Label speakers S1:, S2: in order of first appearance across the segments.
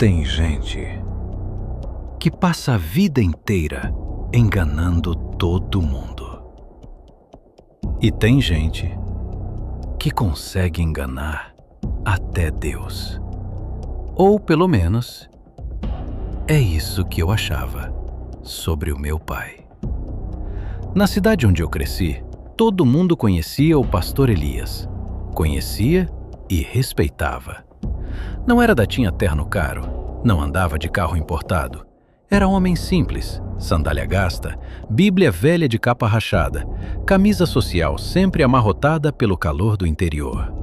S1: Tem gente que passa a vida inteira enganando todo mundo. E tem gente que consegue enganar até Deus. Ou pelo menos, é isso que eu achava sobre o meu pai. Na cidade onde eu cresci, todo mundo conhecia o pastor Elias. Conhecia e respeitava. Não era da tinha terno caro, não andava de carro importado. Era homem simples, sandália gasta, bíblia velha de capa rachada, camisa social sempre amarrotada pelo calor do interior.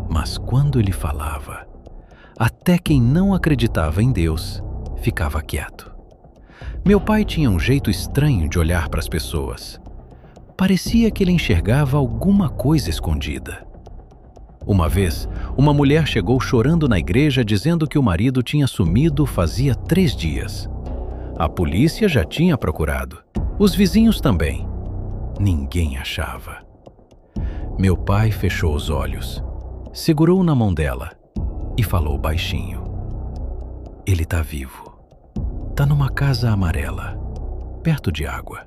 S1: Mas quando ele falava, até quem não acreditava em Deus ficava quieto. Meu pai tinha um jeito estranho de olhar para as pessoas. Parecia que ele enxergava alguma coisa escondida. Uma vez, uma mulher chegou chorando na igreja dizendo que o marido tinha sumido fazia 3 dias. A polícia já tinha procurado, os vizinhos também. Ninguém achava. Meu pai fechou os olhos, segurou na mão dela e falou baixinho: "Ele tá vivo. Tá numa casa amarela, perto de água."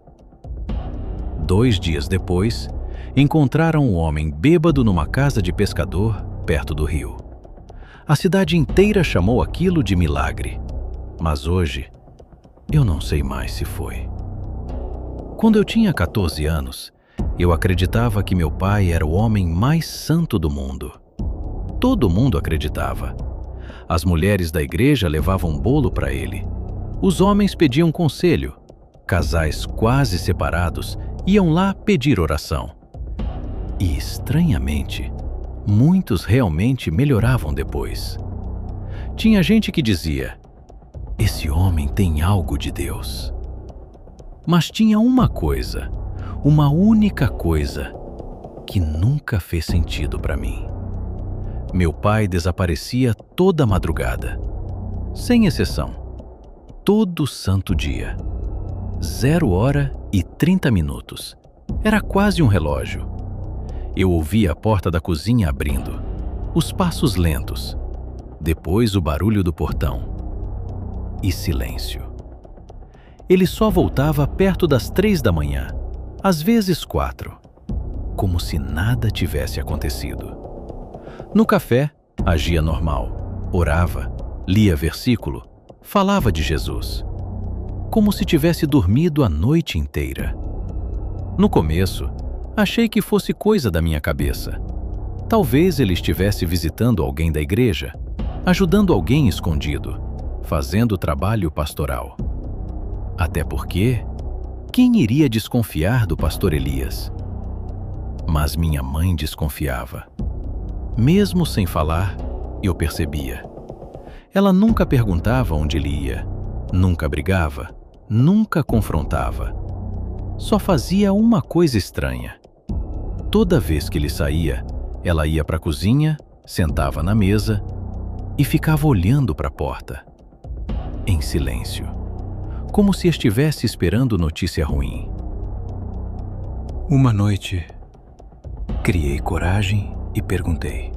S1: 2 dias depois, encontraram o homem bêbado numa casa de pescador perto do rio. A cidade inteira chamou aquilo de milagre, mas hoje eu não sei mais se foi. Quando eu tinha 14 anos, eu acreditava que meu pai era o homem mais santo do mundo. Todo mundo acreditava. As mulheres da igreja levavam bolo para ele. Os homens pediam conselho. Casais quase separados iam lá pedir oração. E, estranhamente, muitos realmente melhoravam depois. Tinha gente que dizia: "Esse homem tem algo de Deus." Mas tinha uma coisa, uma única coisa, que nunca fez sentido para mim. Meu pai desaparecia toda madrugada, sem exceção, todo santo dia. 0h30. Era quase um relógio. Eu ouvia a porta da cozinha abrindo, os passos lentos, depois o barulho do portão e silêncio. Ele só voltava perto das 3 da manhã, às vezes 4, como se nada tivesse acontecido. No café, agia normal, orava, lia versículo, falava de Jesus, como se tivesse dormido a noite inteira. No começo, achei que fosse coisa da minha cabeça. Talvez ele estivesse visitando alguém da igreja, ajudando alguém escondido, fazendo trabalho pastoral. Até porque, quem iria desconfiar do pastor Elias? Mas minha mãe desconfiava. Mesmo sem falar, eu percebia. Ela nunca perguntava onde ele ia, nunca brigava, nunca confrontava. Só fazia uma coisa estranha. Toda vez que ele saía, ela ia para a cozinha, sentava na mesa e ficava olhando para a porta, em silêncio, como se estivesse esperando notícia ruim. Uma noite, criei coragem e perguntei: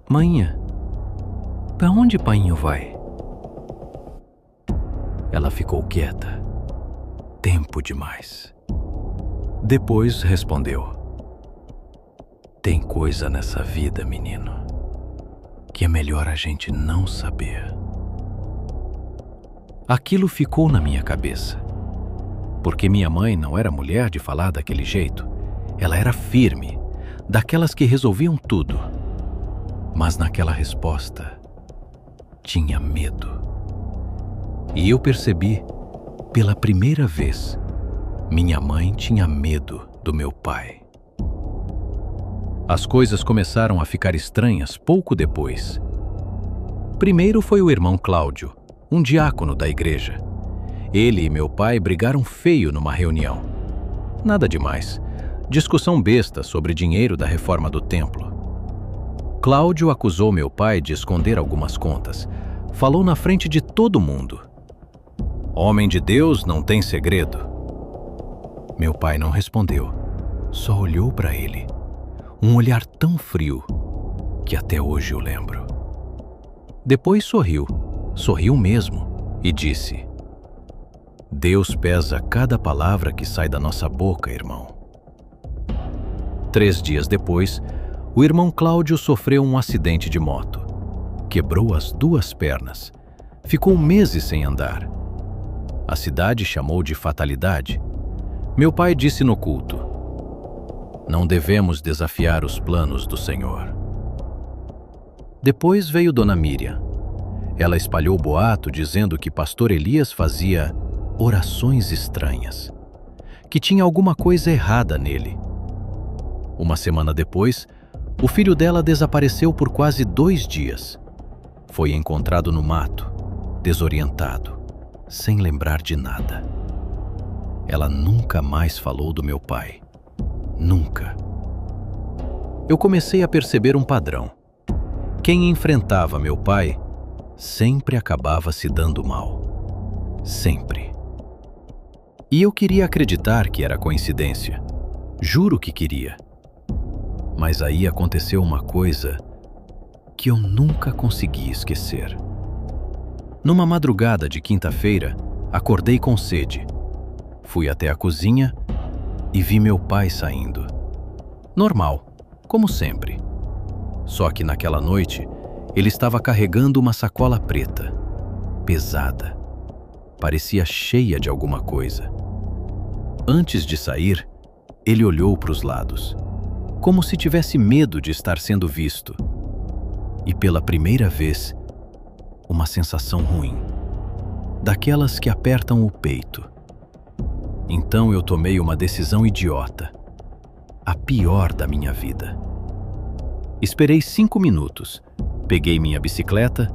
S1: "Mainha, para onde painho vai?" Ela ficou quieta. Tempo demais. Depois respondeu: "Tem coisa nessa vida, menino, que é melhor a gente não saber." Aquilo ficou na minha cabeça, porque minha mãe não era mulher de falar daquele jeito. Ela era firme, daquelas que resolviam tudo. Mas naquela resposta, tinha medo. E eu percebi, pela primeira vez, minha mãe tinha medo do meu pai. As coisas começaram a ficar estranhas pouco depois. Primeiro foi o irmão Cláudio, um diácono da igreja. Ele e meu pai brigaram feio numa reunião. Nada demais. Discussão besta sobre dinheiro da reforma do templo. Cláudio acusou meu pai de esconder algumas contas. Falou na frente de todo mundo: "Homem de Deus não tem segredo." Meu pai não respondeu, só olhou para ele. Um olhar tão frio que até hoje eu lembro. Depois sorriu mesmo e disse: Deus pesa cada palavra que sai da nossa boca, irmão. 3 dias depois, o irmão Cláudio sofreu um acidente de moto. Quebrou as 2 pernas. Ficou meses sem andar. A cidade chamou de fatalidade. Meu pai disse no culto: Não devemos desafiar os planos do Senhor. Depois veio Dona Miriam. Ela espalhou boato dizendo que pastor Elias fazia orações estranhas, que tinha alguma coisa errada nele. Uma semana depois, o filho dela desapareceu por quase 2 dias. Foi encontrado no mato, desorientado, sem lembrar de nada. Ela nunca mais falou do meu pai. Nunca. Eu comecei a perceber um padrão. Quem enfrentava meu pai sempre acabava se dando mal. Sempre. E eu queria acreditar que era coincidência. Juro que queria. Mas aí aconteceu uma coisa que eu nunca consegui esquecer. Numa madrugada de quinta-feira, acordei com sede. Fui até a cozinha e vi meu pai saindo. Normal, como sempre. Só que naquela noite, ele estava carregando uma sacola preta, pesada. Parecia cheia de alguma coisa. Antes de sair, ele olhou para os lados, como se tivesse medo de estar sendo visto. E pela primeira vez, uma sensação ruim, daquelas que apertam o peito. Então eu tomei uma decisão idiota, a pior da minha vida. Esperei 5 minutos, peguei minha bicicleta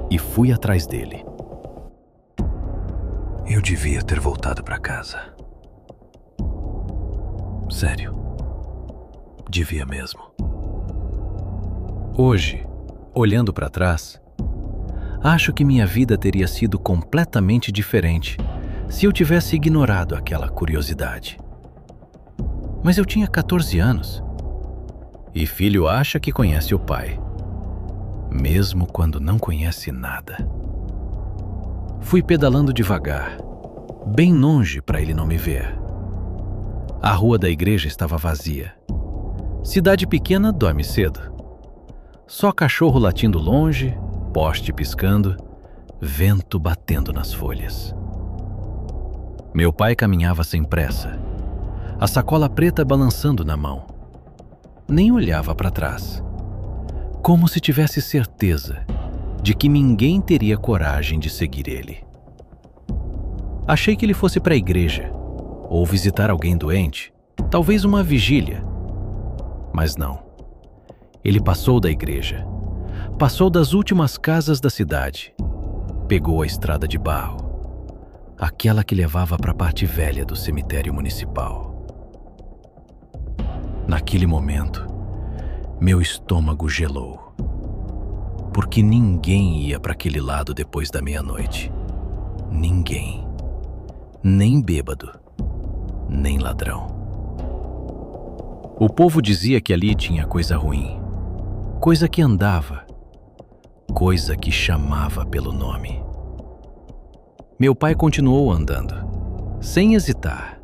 S1: e fui atrás dele. Eu devia ter voltado para casa. Sério, devia mesmo. Hoje, olhando para trás, acho que minha vida teria sido completamente diferente se eu tivesse ignorado aquela curiosidade. Mas eu tinha 14 anos. E filho acha que conhece o pai, mesmo quando não conhece nada. Fui pedalando devagar, bem longe para ele não me ver. A rua da igreja estava vazia. Cidade pequena dorme cedo. Só cachorro latindo longe, poste piscando, vento batendo nas folhas. Meu pai caminhava sem pressa, a sacola preta balançando na mão. Nem olhava para trás, como se tivesse certeza de que ninguém teria coragem de seguir ele. Achei que ele fosse para a igreja, ou visitar alguém doente, talvez uma vigília. Mas não. Ele passou da igreja, passou das últimas casas da cidade, pegou a estrada de barro, aquela que levava para a parte velha do cemitério municipal. Naquele momento, meu estômago gelou, porque ninguém ia para aquele lado depois da meia-noite. Ninguém. Nem bêbado, nem ladrão. O povo dizia que ali tinha coisa ruim, coisa que andava, coisa que chamava pelo nome. Meu pai continuou andando, sem hesitar,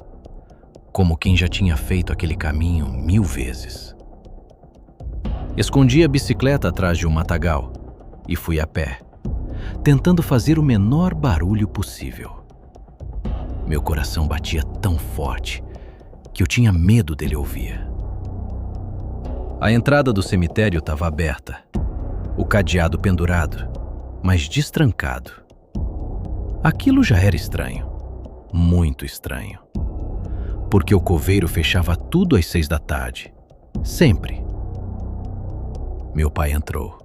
S1: como quem já tinha feito aquele caminho 1000 vezes. Escondi a bicicleta atrás de um matagal e fui a pé, tentando fazer o menor barulho possível. Meu coração batia tão forte que eu tinha medo dele ouvir. A entrada do cemitério estava aberta, o cadeado pendurado, mas destrancado. Aquilo já era estranho, muito estranho, porque o coveiro fechava tudo às 6 da tarde, sempre. Meu pai entrou.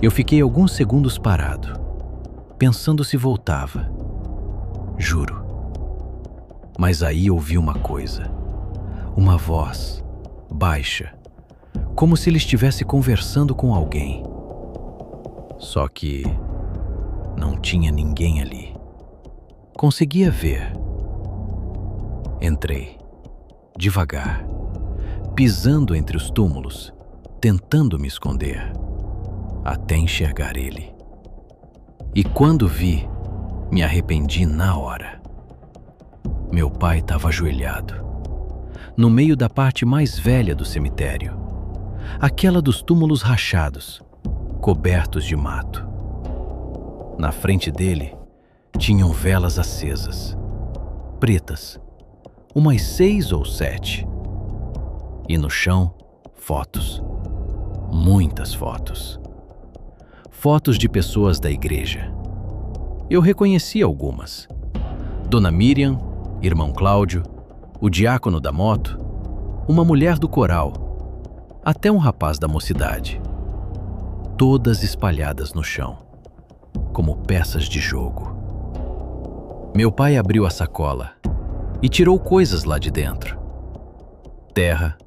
S1: Eu fiquei alguns segundos parado, pensando se voltava. Juro. Mas aí ouvi uma coisa, uma voz, baixa, como se ele estivesse conversando com alguém. Só que não tinha ninguém ali. Conseguia ver. Entrei, devagar, pisando entre os túmulos, tentando me esconder. até enxergar ele. E quando vi, me arrependi na hora. Meu pai estava ajoelhado, no meio da parte mais velha do cemitério, aquela dos túmulos rachados, cobertos de mato. Na frente dele, tinham velas acesas, pretas, umas 6 ou 7. E no chão, fotos. Muitas fotos. Fotos de pessoas da igreja. Eu reconheci algumas. Dona Miriam, irmão Cláudio, o diácono da moto, uma mulher do coral, até um rapaz da mocidade. Todas espalhadas no chão, como peças de jogo. Meu pai abriu a sacola e tirou coisas lá de dentro. Terra,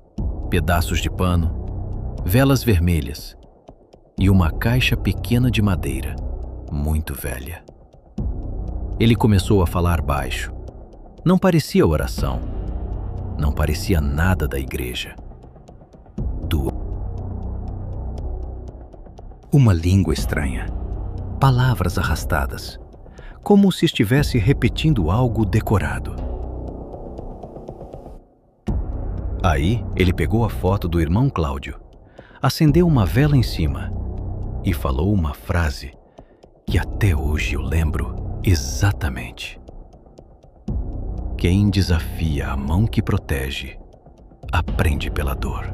S1: pedaços de pano, velas vermelhas e uma caixa pequena de madeira, muito velha. Ele começou a falar baixo. Não parecia oração. Não parecia nada da igreja. Uma língua estranha. Palavras arrastadas, como se estivesse repetindo algo decorado. Aí ele pegou a foto do irmão Cláudio, acendeu uma vela em cima e falou uma frase que até hoje eu lembro exatamente. Quem desafia a mão que protege, aprende pela dor.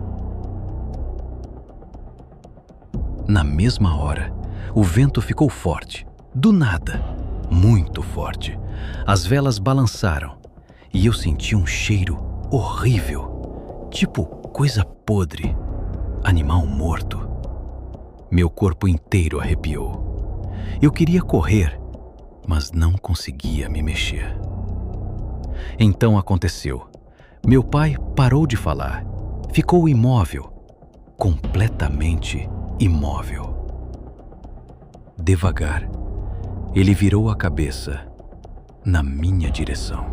S1: Na mesma hora, o vento ficou forte, do nada, muito forte. As velas balançaram e eu senti um cheiro horrível, tipo coisa podre, animal morto. Meu corpo inteiro arrepiou. Eu queria correr, mas não conseguia me mexer. Então aconteceu. Meu pai parou de falar. Ficou imóvel, completamente imóvel. Devagar, ele virou a cabeça na minha direção.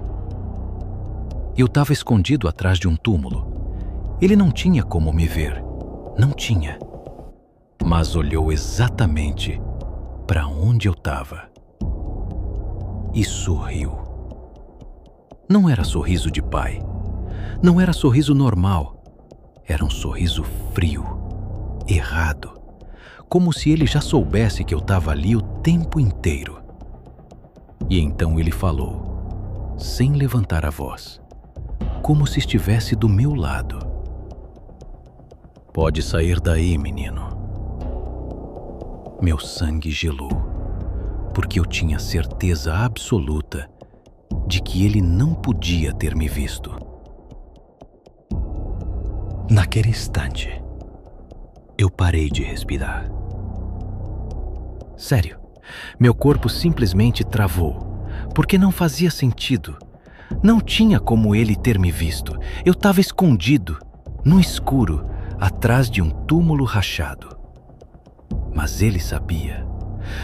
S1: Eu estava escondido atrás de um túmulo. Ele não tinha como me ver. Não tinha. Mas olhou exatamente para onde eu estava. E sorriu. Não era sorriso de pai. Não era sorriso normal. Era um sorriso frio, errado. Como se ele já soubesse que eu estava ali o tempo inteiro. E então ele falou, sem levantar a voz, como se estivesse do meu lado. Pode sair daí, menino. Meu sangue gelou, porque eu tinha certeza absoluta de que ele não podia ter me visto. Naquele instante, eu parei de respirar. Sério, meu corpo simplesmente travou, porque não fazia sentido. Não tinha como ele ter me visto. Eu estava escondido, no escuro, atrás de um túmulo rachado. Mas ele sabia.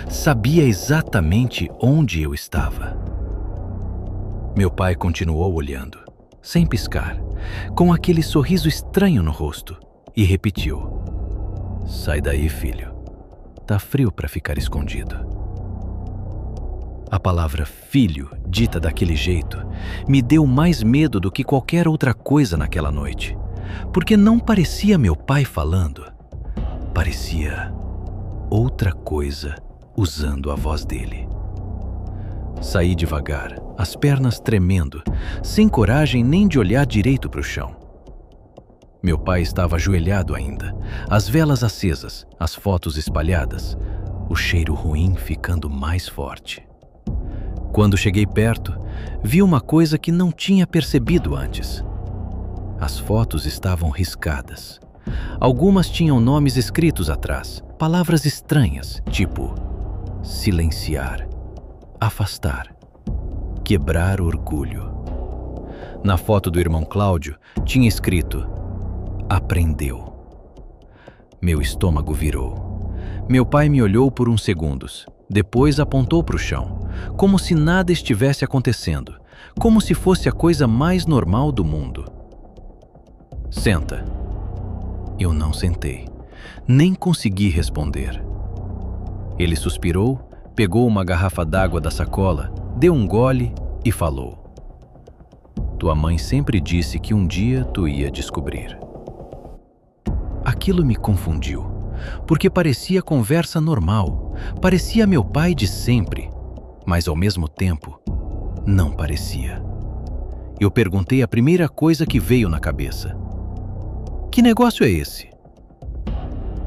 S1: Sabia exatamente onde eu estava. Meu pai continuou olhando, sem piscar, com aquele sorriso estranho no rosto, e repetiu: "Sai daí, filho. Tá frio para ficar escondido." A palavra filho, dita daquele jeito, me deu mais medo do que qualquer outra coisa naquela noite, porque não parecia meu pai falando. Parecia outra coisa usando a voz dele. Saí devagar, as pernas tremendo, sem coragem nem de olhar direito para o chão. Meu pai estava ajoelhado ainda, as velas acesas, as fotos espalhadas, o cheiro ruim ficando mais forte. Quando cheguei perto, vi uma coisa que não tinha percebido antes. As fotos estavam riscadas. Algumas tinham nomes escritos atrás, palavras estranhas, tipo silenciar, afastar, quebrar orgulho. Na foto do irmão Cláudio tinha escrito: aprendeu. Meu estômago virou. Meu pai me olhou por uns segundos, depois apontou para o chão, como se nada estivesse acontecendo, como se fosse a coisa mais normal do mundo. Senta. Eu não sentei, nem consegui responder. Ele suspirou, pegou uma garrafa d'água da sacola, deu um gole e falou: "Tua mãe sempre disse que um dia tu ia descobrir." Aquilo me confundiu, porque parecia conversa normal, parecia meu pai de sempre, mas ao mesmo tempo, não parecia. Eu perguntei a primeira coisa que veio na cabeça: "Que negócio é esse?"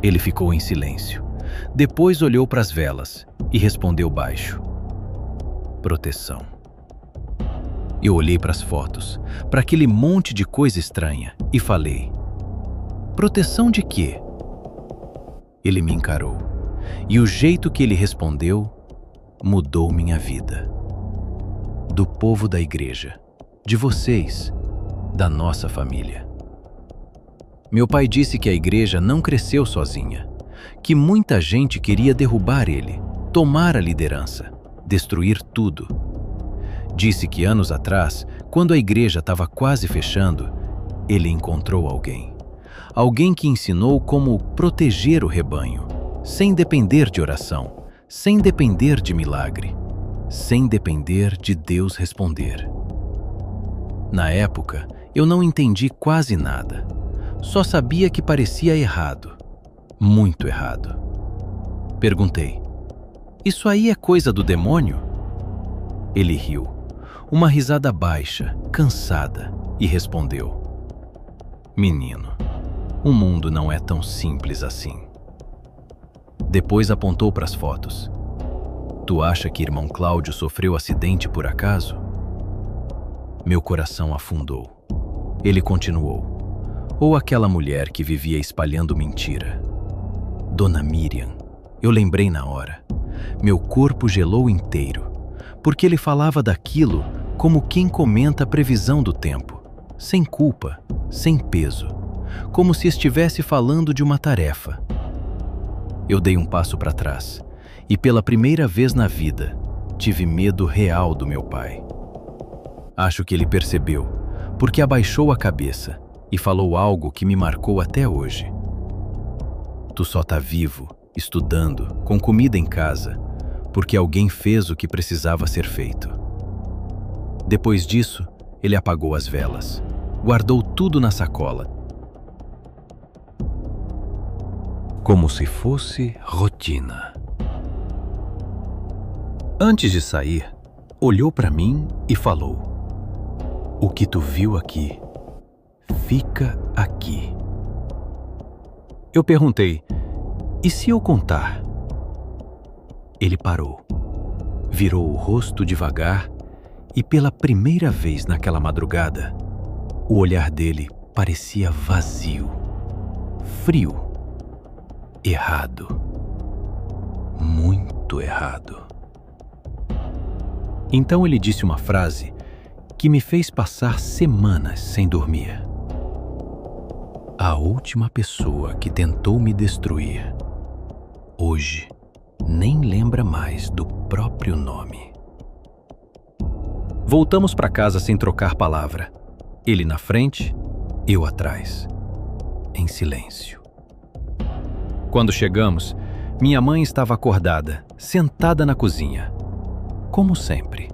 S1: Ele ficou em silêncio. Depois olhou para as velas e respondeu baixo: "Proteção." Eu olhei para as fotos, para aquele monte de coisa estranha, e falei: "Proteção de quê?" Ele me encarou, e o jeito que ele respondeu mudou minha vida. Do povo da igreja, de vocês, da nossa família. Meu pai disse que a igreja não cresceu sozinha, que muita gente queria derrubar ele, tomar a liderança, destruir tudo. Disse que anos atrás, quando a igreja estava quase fechando, ele encontrou alguém. Alguém que ensinou como proteger o rebanho, sem depender de oração, sem depender de milagre, sem depender de Deus responder. Na época, eu não entendi quase nada. Só sabia que parecia errado, muito errado. Perguntei: "Isso aí é coisa do demônio?" Ele riu, uma risada baixa, cansada, e respondeu: "Menino, o mundo não é tão simples assim." Depois apontou para as fotos. "Tu acha que irmão Cláudio sofreu acidente por acaso?" Meu coração afundou. Ele continuou: "Ou aquela mulher que vivia espalhando mentira. Dona Miriam." Eu lembrei na hora. Meu corpo gelou inteiro, porque ele falava daquilo como quem comenta a previsão do tempo, sem culpa, sem peso, como se estivesse falando de uma tarefa. Eu dei um passo para trás e, pela primeira vez na vida, tive medo real do meu pai. Acho que ele percebeu, porque abaixou a cabeça e falou algo que me marcou até hoje. "Tu só tá vivo, estudando, com comida em casa, porque alguém fez o que precisava ser feito." Depois disso, ele apagou as velas, guardou tudo na sacola, como se fosse rotina. Antes de sair, olhou para mim e falou: "O que tu viu aqui, fica aqui." Eu perguntei: "E se eu contar?" Ele parou, virou o rosto devagar e, pela primeira vez naquela madrugada, o olhar dele parecia vazio, frio, errado, muito errado. Então ele disse uma frase que me fez passar semanas sem dormir: "A última pessoa que tentou me destruir, hoje nem lembra mais do próprio nome." Voltamos para casa sem trocar palavra. Ele na frente, eu atrás, em silêncio. Quando chegamos, minha mãe estava acordada, sentada na cozinha, como sempre.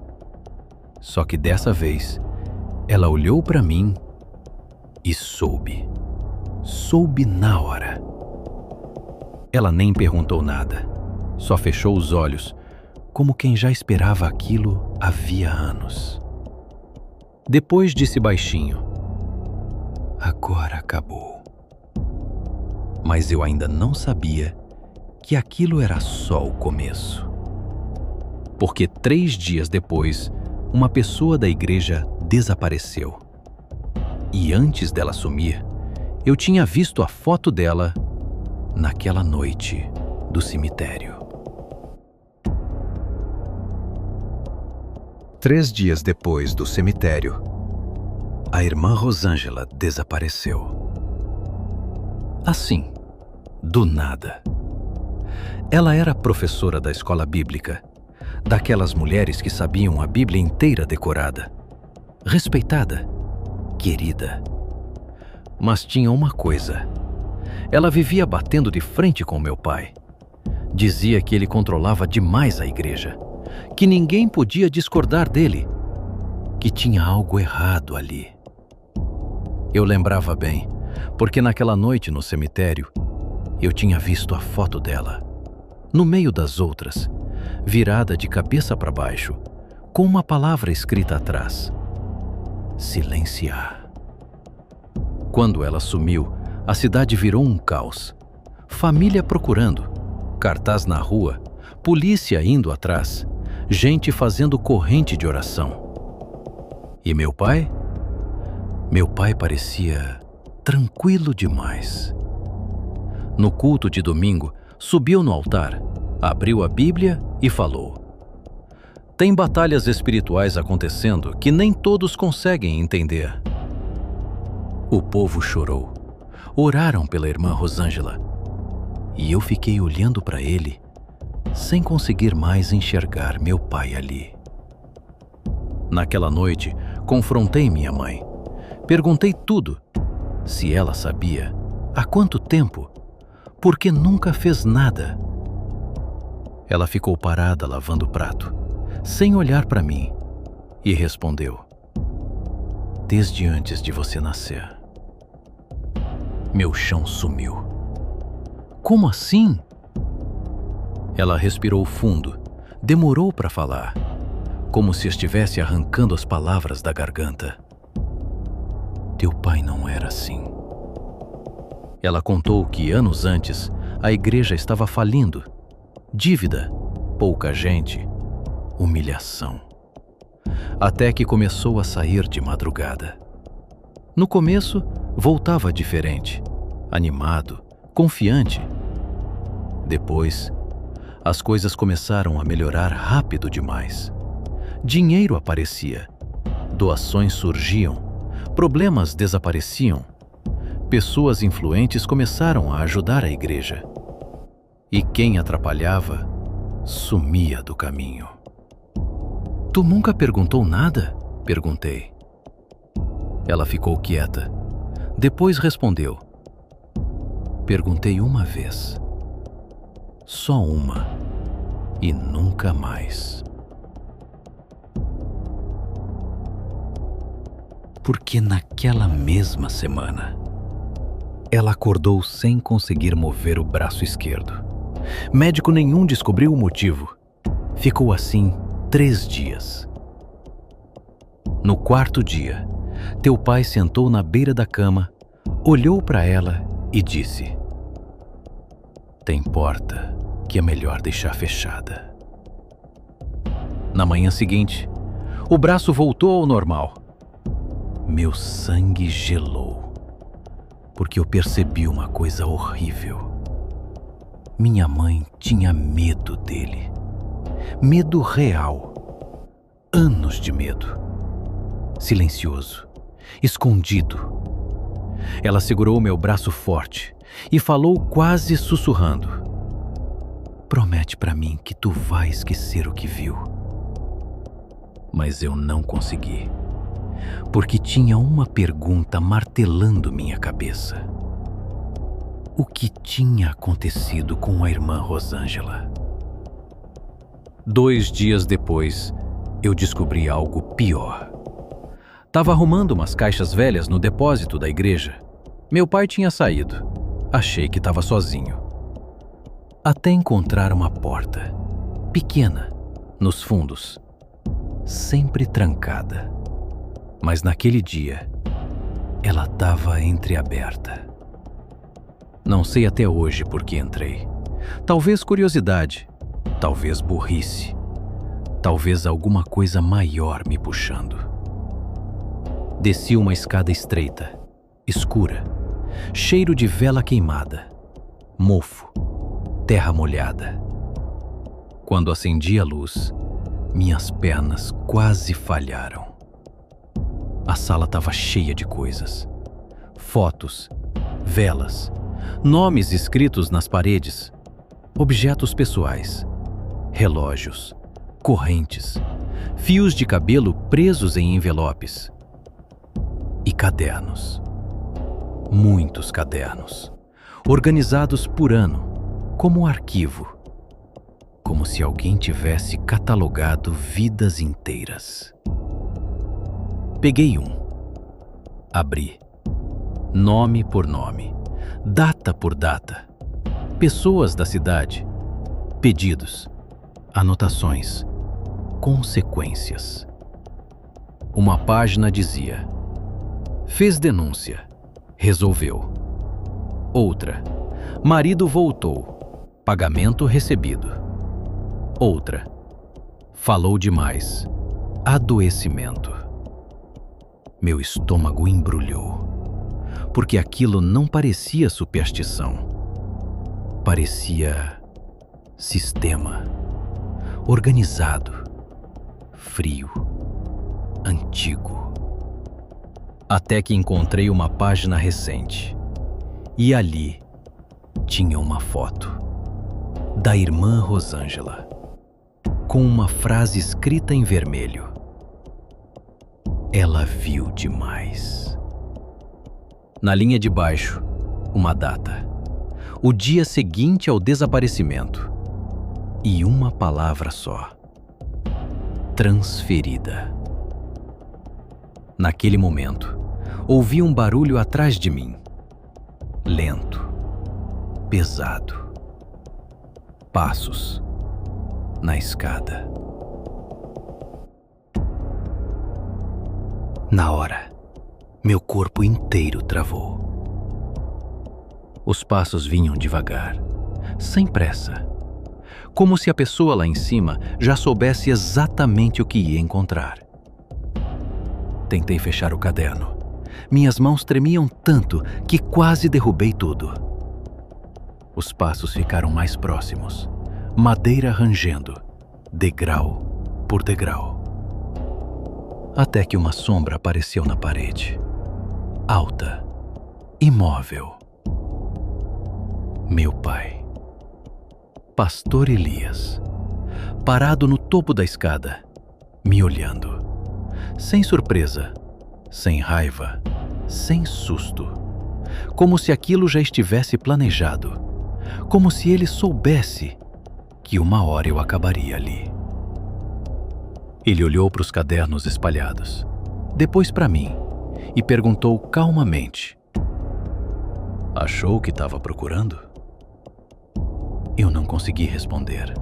S1: Só que dessa vez, ela olhou para mim e soube na hora. Ela nem perguntou nada, só fechou os olhos, como quem já esperava aquilo havia anos. Depois disse baixinho: "Agora acabou." Mas eu ainda não sabia que aquilo era só o começo. Porque 3 dias depois, uma pessoa da igreja desapareceu. E antes dela sumir, eu tinha visto a foto dela naquela noite do cemitério. 3 dias depois do cemitério, a irmã Rosângela desapareceu. Assim, do nada. Ela era professora da escola bíblica, daquelas mulheres que sabiam a Bíblia inteira decorada, respeitada, querida. Mas tinha uma coisa: ela vivia batendo de frente com meu pai. Dizia que ele controlava demais a igreja, que ninguém podia discordar dele, que tinha algo errado ali. Eu lembrava bem, porque naquela noite no cemitério, eu tinha visto a foto dela, no meio das outras, virada de cabeça para baixo, com uma palavra escrita atrás: silenciar. Quando ela sumiu, a cidade virou um caos. Família procurando, cartaz na rua, polícia indo atrás, gente fazendo corrente de oração. E meu pai? Meu pai parecia tranquilo demais. No culto de domingo, subiu no altar, abriu a Bíblia e falou: tem batalhas espirituais acontecendo que nem todos conseguem entender. O povo chorou. Oraram pela irmã Rosângela. E eu fiquei olhando para ele, sem conseguir mais enxergar meu pai ali. Naquela noite, confrontei minha mãe. Perguntei tudo. Se ela sabia, há quanto tempo, porque nunca fez nada. Ela ficou parada lavando o prato, sem olhar para mim, e respondeu: desde antes de você nascer. Meu chão sumiu. Como assim? Ela respirou fundo, demorou para falar, como se estivesse arrancando as palavras da garganta. Teu pai não era assim. Ela contou que anos antes a igreja estava falindo. Dívida, pouca gente, humilhação. Até que começou a sair de madrugada. No começo, voltava diferente, animado, confiante. Depois, as coisas começaram a melhorar rápido demais. Dinheiro aparecia, doações surgiam, problemas desapareciam. Pessoas influentes começaram a ajudar a igreja. E quem atrapalhava, sumia do caminho. Tu nunca perguntou nada? Perguntei. Ela ficou quieta. Depois respondeu: perguntei uma vez. Só uma. E nunca mais. Porque naquela mesma semana, ela acordou sem conseguir mover o braço esquerdo. Médico nenhum descobriu o motivo. Ficou assim 3 dias. No 4º dia, teu pai sentou na beira da cama, olhou para ela e disse: tem porta que é melhor deixar fechada. Na manhã seguinte, o braço voltou ao normal. Meu sangue gelou, porque eu percebi uma coisa horrível. Minha mãe tinha medo dele. Medo real. Anos de medo. Silencioso, escondido. Ela segurou meu braço forte e falou quase sussurrando: promete para mim que tu vai esquecer o que viu. Mas eu não consegui, porque tinha uma pergunta martelando minha cabeça. O que tinha acontecido com a irmã Rosângela? 2 dias depois, eu descobri algo pior. Tava arrumando umas caixas velhas no depósito da igreja. Meu pai tinha saído. Achei que estava sozinho. Até encontrar uma porta, pequena, nos fundos, sempre trancada. Mas naquele dia, ela estava entreaberta. Não sei até hoje por que entrei. Talvez curiosidade, talvez burrice, talvez alguma coisa maior me puxando. Desci uma escada estreita, escura, cheiro de vela queimada, mofo, terra molhada. Quando acendi a luz, minhas pernas quase falharam. A sala estava cheia de coisas. Fotos, velas, nomes escritos nas paredes, objetos pessoais, relógios, correntes, fios de cabelo presos em envelopes e cadernos. Muitos cadernos, organizados por ano, como um arquivo, como se alguém tivesse catalogado vidas inteiras. Peguei um. Abri. Nome por nome. Data por data. Pessoas da cidade. Pedidos. Anotações. Consequências. Uma página dizia: fez denúncia. Resolveu. Outra: marido voltou. Pagamento recebido. Outra: falou demais. Adoecimento. Meu estômago embrulhou, porque aquilo não parecia superstição. Parecia sistema, organizado, frio, antigo. Até que encontrei uma página recente. E ali tinha uma foto da irmã Rosângela, com uma frase escrita em vermelho. Ela viu demais. Na linha de baixo, uma data. O dia seguinte ao desaparecimento. E uma palavra só: transferida. Naquele momento, ouvi um barulho atrás de mim. Lento, pesado. Passos na escada. Na hora, meu corpo inteiro travou. Os passos vinham devagar, sem pressa, como se a pessoa lá em cima já soubesse exatamente o que ia encontrar. Tentei fechar o caderno. Minhas mãos tremiam tanto que quase derrubei tudo. Os passos ficaram mais próximos, madeira rangendo, degrau por degrau. Até que uma sombra apareceu na parede, alta, imóvel. Meu pai, Pastor Elias, parado no topo da escada, me olhando, sem surpresa, sem raiva, sem susto, como se aquilo já estivesse planejado, como se ele soubesse que uma hora eu acabaria ali. Ele olhou para os cadernos espalhados, depois para mim, e perguntou calmamente: achou o que estava procurando? Eu não consegui responder.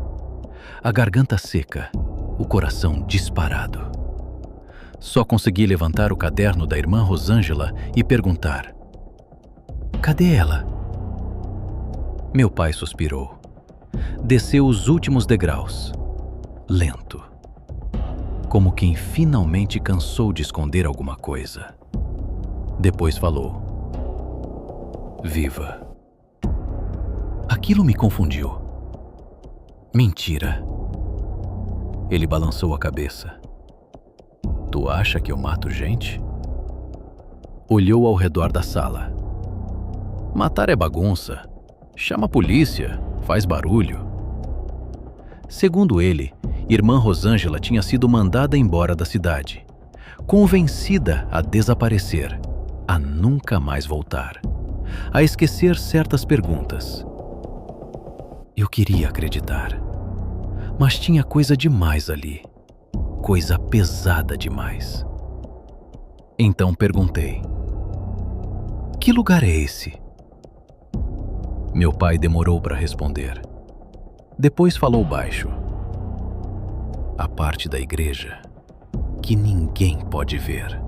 S1: A garganta seca, o coração disparado. Só consegui levantar o caderno da irmã Rosângela e perguntar: cadê ela? Meu pai suspirou. Desceu os últimos degraus, lento, como quem finalmente cansou de esconder alguma coisa. Depois falou: viva. Aquilo me confundiu. Mentira. Ele balançou a cabeça. Tu acha que eu mato gente? Olhou ao redor da sala. Matar é bagunça. Chama a polícia, faz barulho. Segundo ele, irmã Rosângela tinha sido mandada embora da cidade, convencida a desaparecer, a nunca mais voltar, a esquecer certas perguntas. Eu queria acreditar, mas tinha coisa demais ali, coisa pesada demais. Então perguntei: que lugar é esse? Meu pai demorou para responder. Depois falou baixo: a parte da igreja que ninguém pode ver.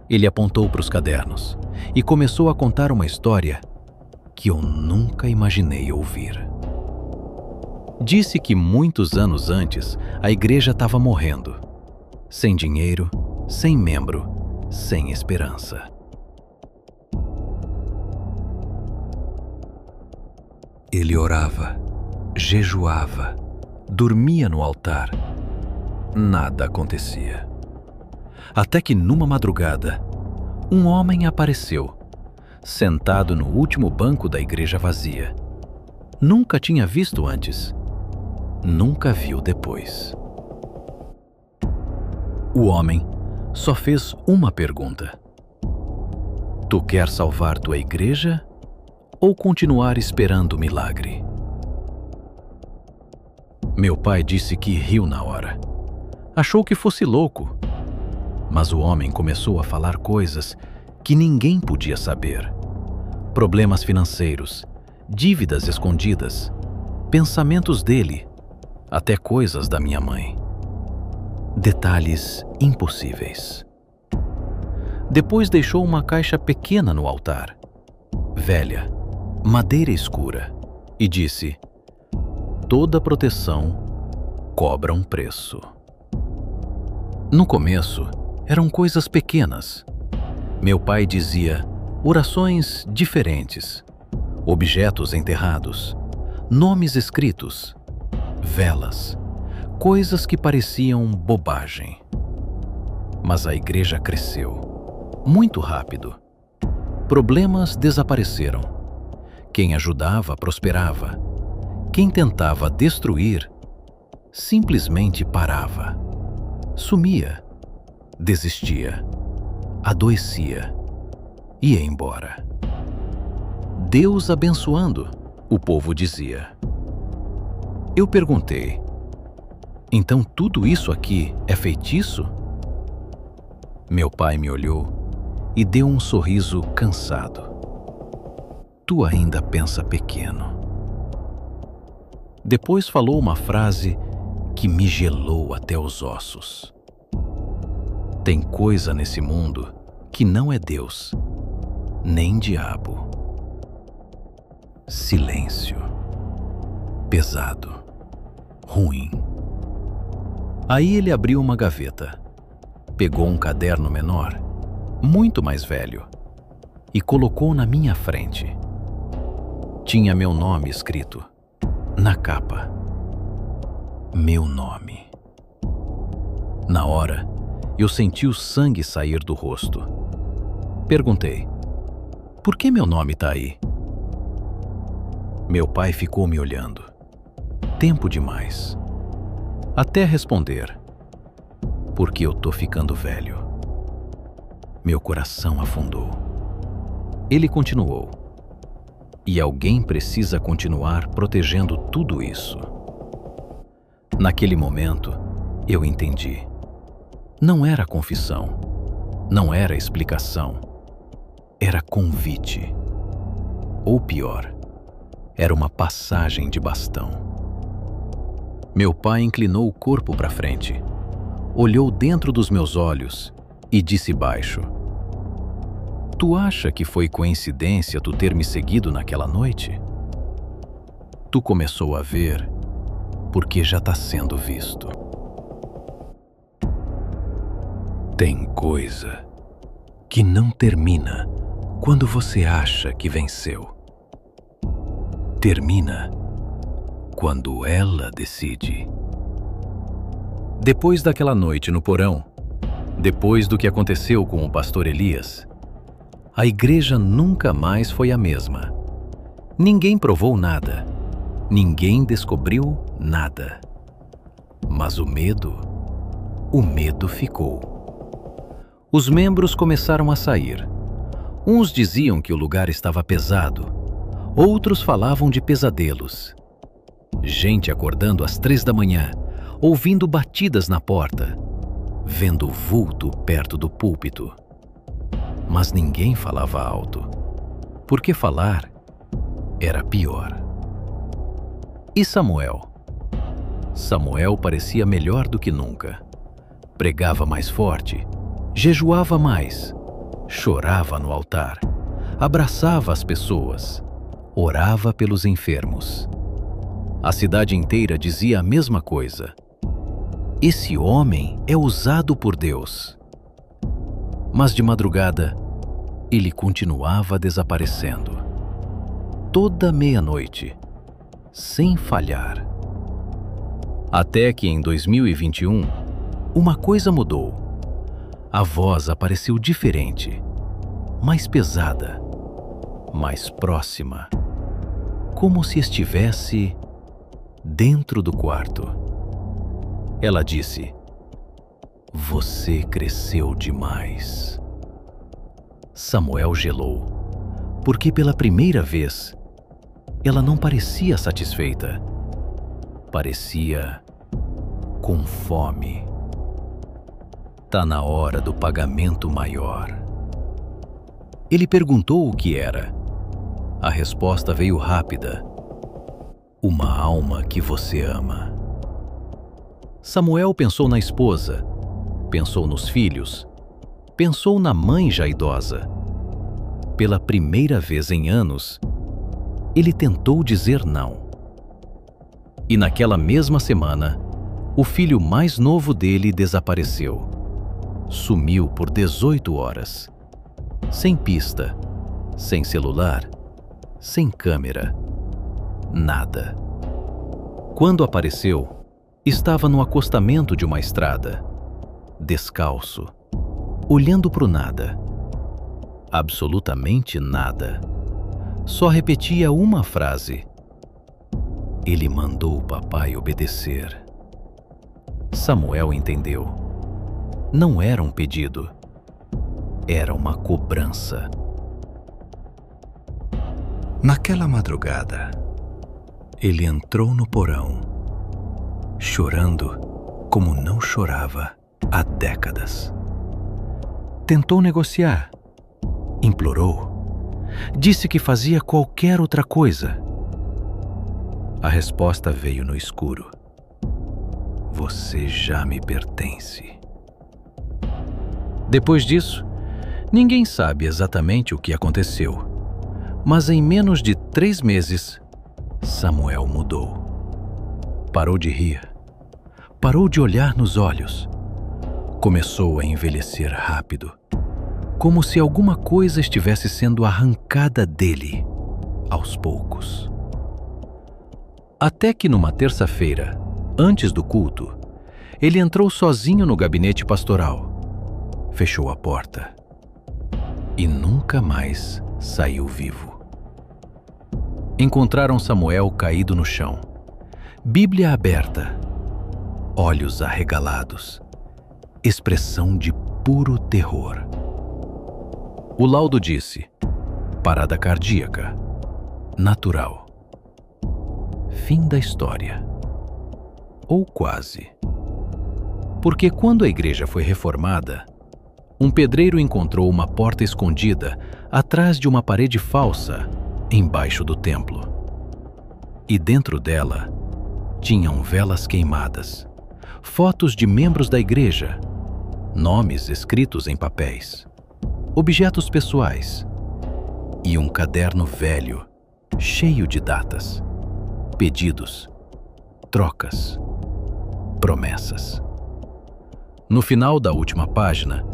S1: Ele apontou para os cadernos e começou a contar uma história que eu nunca imaginei ouvir. Disse que muitos anos antes a igreja estava morrendo, sem dinheiro, sem membro, sem esperança. Ele orava, jejuava, dormia no altar. Nada acontecia. Até que numa madrugada, um homem apareceu, sentado no último banco da igreja vazia. Nunca tinha visto antes. Nunca viu depois. O homem só fez uma pergunta: tu quer salvar tua igreja ou continuar esperando o milagre? Meu pai disse que riu na hora. Achou que fosse louco. Mas o homem começou a falar coisas que ninguém podia saber. Problemas financeiros, dívidas escondidas, pensamentos dele, até coisas da minha mãe. Detalhes impossíveis. Depois deixou uma caixa pequena no altar, velha, madeira escura, e disse: toda proteção cobra um preço. No começo, eram coisas pequenas. Meu pai dizia orações diferentes, objetos enterrados, nomes escritos, velas, coisas que pareciam bobagem. Mas a igreja cresceu, muito rápido. Problemas desapareceram. Quem ajudava prosperava. Quem tentava destruir simplesmente parava. Sumia, desistia, adoecia, ia embora. Deus abençoando, o povo dizia. Eu perguntei: então tudo isso aqui é feitiço? Meu pai me olhou e deu um sorriso cansado. Tu ainda pensa pequeno. Depois falou uma frase que me gelou até os ossos. Tem coisa nesse mundo que não é Deus, nem diabo. Silêncio. Pesado. Ruim. Aí ele abriu uma gaveta, pegou um caderno menor, muito mais velho, e colocou na minha frente. Tinha meu nome escrito, na capa. Meu nome. Na hora, eu senti o sangue sair do rosto. Perguntei: por que meu nome tá aí? Meu pai ficou me olhando. Tempo demais. Até responder: porque eu tô ficando velho. Meu coração afundou. Ele continuou: e alguém precisa continuar protegendo tudo isso. Naquele momento, eu entendi. Não era confissão, não era explicação, era convite. Ou pior, era uma passagem de bastão. Meu pai inclinou o corpo para frente, olhou dentro dos meus olhos e disse baixo: tu acha que foi coincidência tu ter me seguido naquela noite? Tu começou a ver porque já está sendo visto. Tem coisa que não termina quando você acha que venceu. Termina quando ela decide. Depois daquela noite no porão, depois do que aconteceu com o pastor Elias, a igreja nunca mais foi a mesma. Ninguém provou nada. Ninguém descobriu nada. Mas o medo ficou. Os membros começaram a sair. Uns diziam que o lugar estava pesado. Outros falavam de pesadelos. Gente acordando às 3 da manhã, ouvindo batidas na porta, vendo vulto perto do púlpito. Mas ninguém falava alto, porque falar era pior. E Samuel? Samuel parecia melhor do que nunca. Pregava mais forte, jejuava mais, chorava no altar, abraçava as pessoas, orava pelos enfermos. A cidade inteira dizia a mesma coisa. Esse homem é usado por Deus. Mas de madrugada, ele continuava desaparecendo. Toda meia-noite, sem falhar. Até que em 2021, uma coisa mudou. A voz apareceu diferente, mais pesada, mais próxima, como se estivesse dentro do quarto. Ela disse: você cresceu demais. Samuel gelou, porque pela primeira vez ela não parecia satisfeita. parecia com fome. Tá na hora do pagamento maior. Ele perguntou o que era. A resposta veio rápida. Uma alma que você ama. Samuel pensou na esposa, pensou nos filhos, pensou na mãe já idosa. Pela primeira vez em anos, ele tentou dizer não. E naquela mesma semana, o filho mais novo dele desapareceu. Sumiu por 18 horas. Sem pista, sem celular, sem câmera. Nada. Quando apareceu, estava no acostamento de uma estrada, descalço, olhando para o nada. Absolutamente nada. Só repetia uma frase. Ele mandou o papai obedecer. Samuel entendeu. Não era um pedido. Era uma cobrança. Naquela madrugada, ele entrou no porão, chorando como não chorava há décadas. Tentou negociar, implorou, disse que fazia qualquer outra coisa. A resposta veio no escuro. Você já me pertence. Depois disso, ninguém sabe exatamente o que aconteceu, mas em menos de 3 meses, Samuel mudou. Parou de rir, parou de olhar nos olhos, começou a envelhecer rápido, como se alguma coisa estivesse sendo arrancada dele, aos poucos. Até que numa terça-feira, antes do culto, ele entrou sozinho no gabinete pastoral, fechou a porta e nunca mais saiu vivo. Encontraram Samuel caído no chão, Bíblia aberta, olhos arregalados, expressão de puro terror. O laudo disse: parada cardíaca, natural. Fim da história. Ou quase. Porque quando a igreja foi reformada, um pedreiro encontrou uma porta escondida atrás de uma parede falsa, embaixo do templo. E dentro dela, tinham velas queimadas, fotos de membros da igreja, nomes escritos em papéis, objetos pessoais e um caderno velho, cheio de datas, pedidos, trocas, promessas. No final da última página,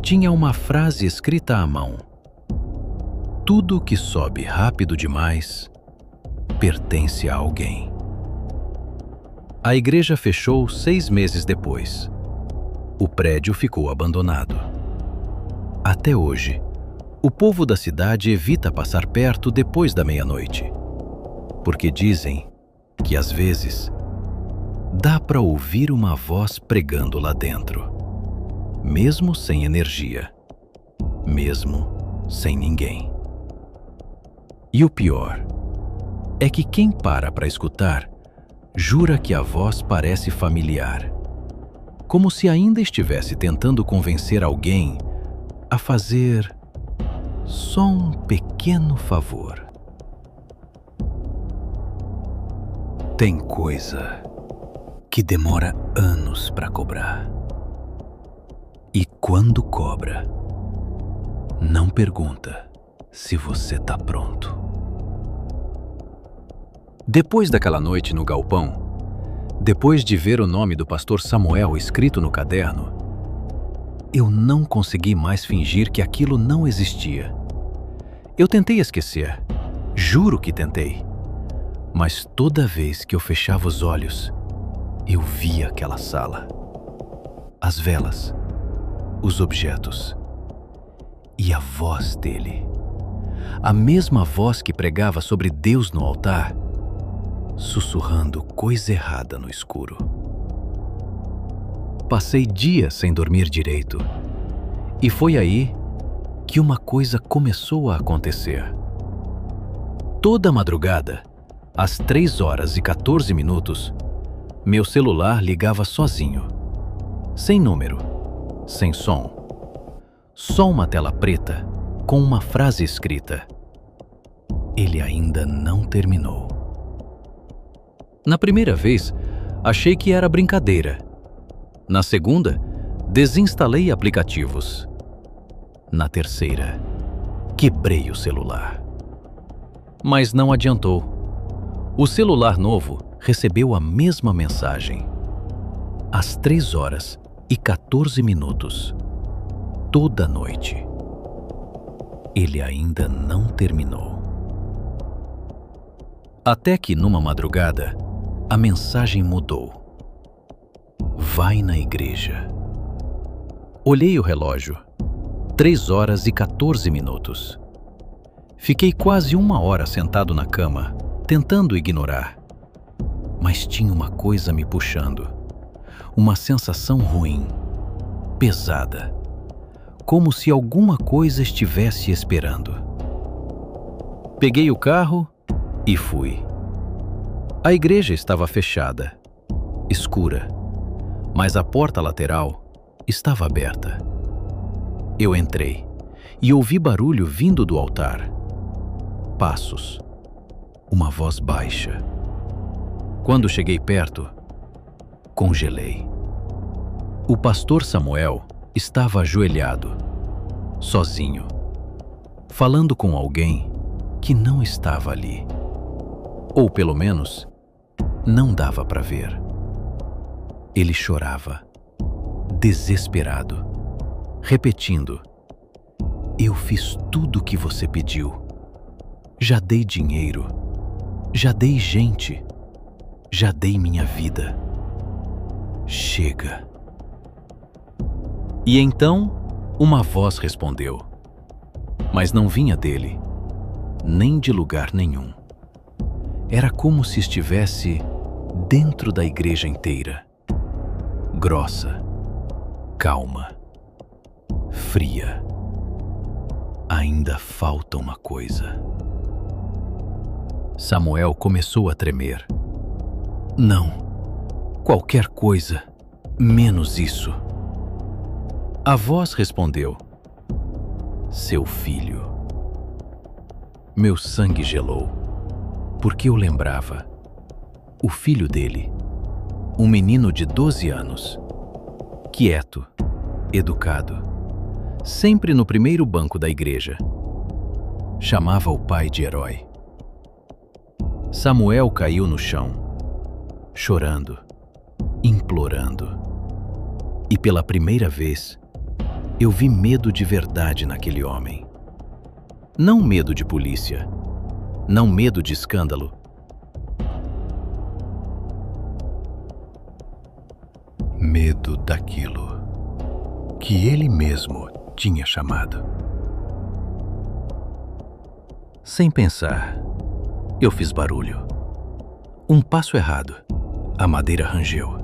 S1: tinha uma frase escrita à mão: tudo que sobe rápido demais pertence a alguém. A igreja fechou 6 meses depois. O prédio ficou abandonado. Até hoje, o povo da cidade evita passar perto depois da meia-noite, porque dizem que, às vezes, dá para ouvir uma voz pregando lá dentro, mesmo sem energia, mesmo sem ninguém. E o pior é que quem para escutar jura que a voz parece familiar, como se ainda estivesse tentando convencer alguém a fazer só um pequeno favor. Tem coisa que demora anos para cobrar. E quando cobra, não pergunta se você tá pronto. Depois daquela noite no galpão, depois de ver o nome do pastor Samuel escrito no caderno, eu não consegui mais fingir que aquilo não existia. Eu tentei esquecer, juro que tentei, mas toda vez que eu fechava os olhos, eu via aquela sala, as velas, os objetos e a voz dele, a mesma voz que pregava sobre Deus no altar, sussurrando coisa errada no escuro. Passei dias sem dormir direito, e foi aí que uma coisa começou a acontecer. Toda madrugada, às 3h14, Meu celular ligava sozinho. Sem número, sem som. Só uma tela preta com uma frase escrita: ele ainda não terminou. Na primeira vez, achei que era brincadeira. Na segunda, desinstalei aplicativos. Na terceira, quebrei o celular. Mas não adiantou. O celular novo recebeu a mesma mensagem. Às 3h14, toda noite. Ele ainda não terminou. Até que, numa madrugada, a mensagem mudou. Vai na igreja. Olhei o relógio. 3h14. Fiquei quase 1 hora sentado na cama, tentando ignorar. Mas tinha uma coisa me puxando. Uma sensação ruim, pesada. Como se alguma coisa estivesse esperando. Peguei o carro e fui. A igreja estava fechada, escura, mas a porta lateral estava aberta. Eu entrei e ouvi barulho vindo do altar. Passos. Uma voz baixa. Quando cheguei perto, congelei. O pastor Samuel estava ajoelhado, sozinho, falando com alguém que não estava ali. Ou pelo menos, não dava para ver. Ele chorava, desesperado, repetindo: eu fiz tudo o que você pediu. Já dei dinheiro, já dei gente, já dei minha vida. Chega. E então, uma voz respondeu, mas não vinha dele, nem de lugar nenhum. Era como se estivesse dentro da igreja inteira. Grossa, calma, fria. Ainda falta uma coisa. Samuel começou a tremer. Não, qualquer coisa, menos isso. A voz respondeu: seu filho. Meu sangue gelou, porque eu lembrava. O filho dele, um menino de 12 anos, quieto, educado, sempre no primeiro banco da igreja. Chamava o pai de herói. Samuel caiu no chão, chorando, implorando. E pela primeira vez, eu vi medo de verdade naquele homem. Não medo de polícia, não medo de escândalo. Medo daquilo que ele mesmo tinha chamado. Sem pensar, eu fiz barulho. Um passo errado, a madeira rangeu.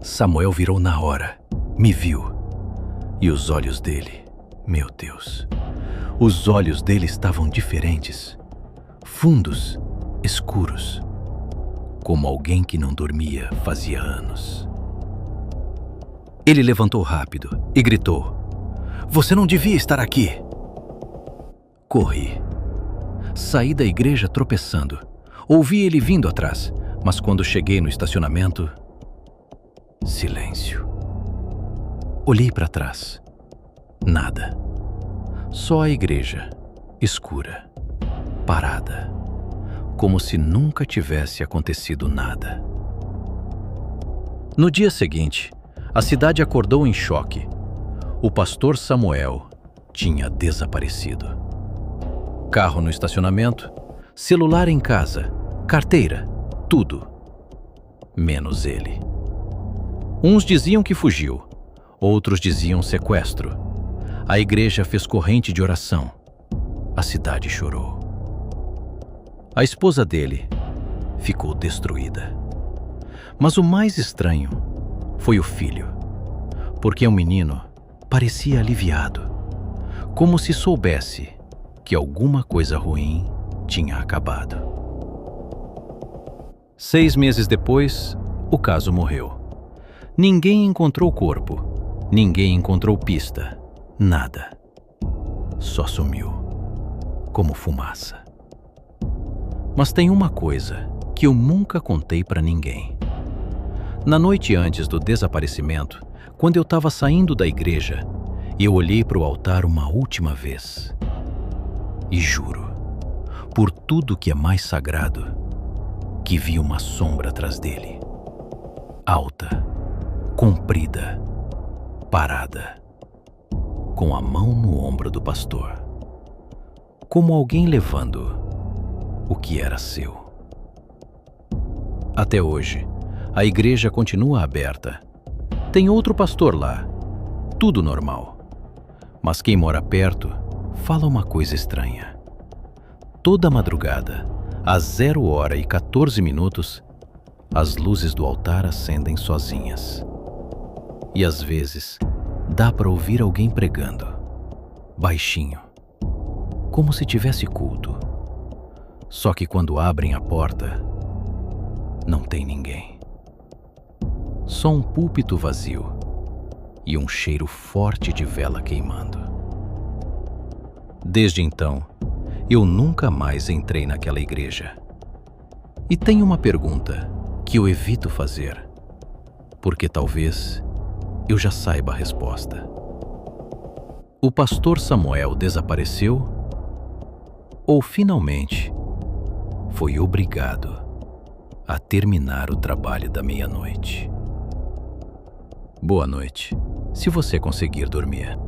S1: Samuel virou na hora, me viu. E os olhos dele, meu Deus, os olhos dele estavam diferentes, fundos, escuros, como alguém que não dormia fazia anos. Ele levantou rápido e gritou: você não devia estar aqui! Corri. Saí da igreja tropeçando. Ouvi ele vindo atrás, mas quando cheguei no estacionamento, silêncio. Olhei para trás. Nada. Só a igreja, escura, parada, como se nunca tivesse acontecido nada. No dia seguinte, a cidade acordou em choque. O pastor Samuel tinha desaparecido. Carro no estacionamento, celular em casa, carteira, tudo. Menos ele. Uns diziam que fugiu, outros diziam sequestro. A igreja fez corrente de oração. A cidade chorou. A esposa dele ficou destruída. Mas o mais estranho foi o filho, porque o menino parecia aliviado, como se soubesse que alguma coisa ruim tinha acabado. 6 meses depois, O caso morreu. Ninguém encontrou o corpo. Ninguém encontrou pista. Nada. Só sumiu. Como fumaça. Mas tem uma coisa que eu nunca contei para ninguém. Na noite antes do desaparecimento, quando eu estava saindo da igreja, eu olhei para o altar uma última vez. E juro, por tudo que é mais sagrado, que vi uma sombra atrás dele. Alta, comprida, parada, com a mão no ombro do pastor, como alguém levando o que era seu. Até hoje, a igreja continua aberta. Tem outro pastor lá, tudo normal. Mas quem mora perto fala uma coisa estranha. Toda madrugada, às 0h14, as luzes do altar acendem sozinhas. E às vezes, dá para ouvir alguém pregando, baixinho, como se tivesse culto. Só que quando abrem a porta, não tem ninguém. Só um púlpito vazio e um cheiro forte de vela queimando. Desde então, eu nunca mais entrei naquela igreja. E tem uma pergunta que eu evito fazer, porque talvez eu já saiba a resposta. O pastor Samuel desapareceu ou finalmente foi obrigado a terminar o trabalho da meia-noite? Boa noite, se você conseguir dormir.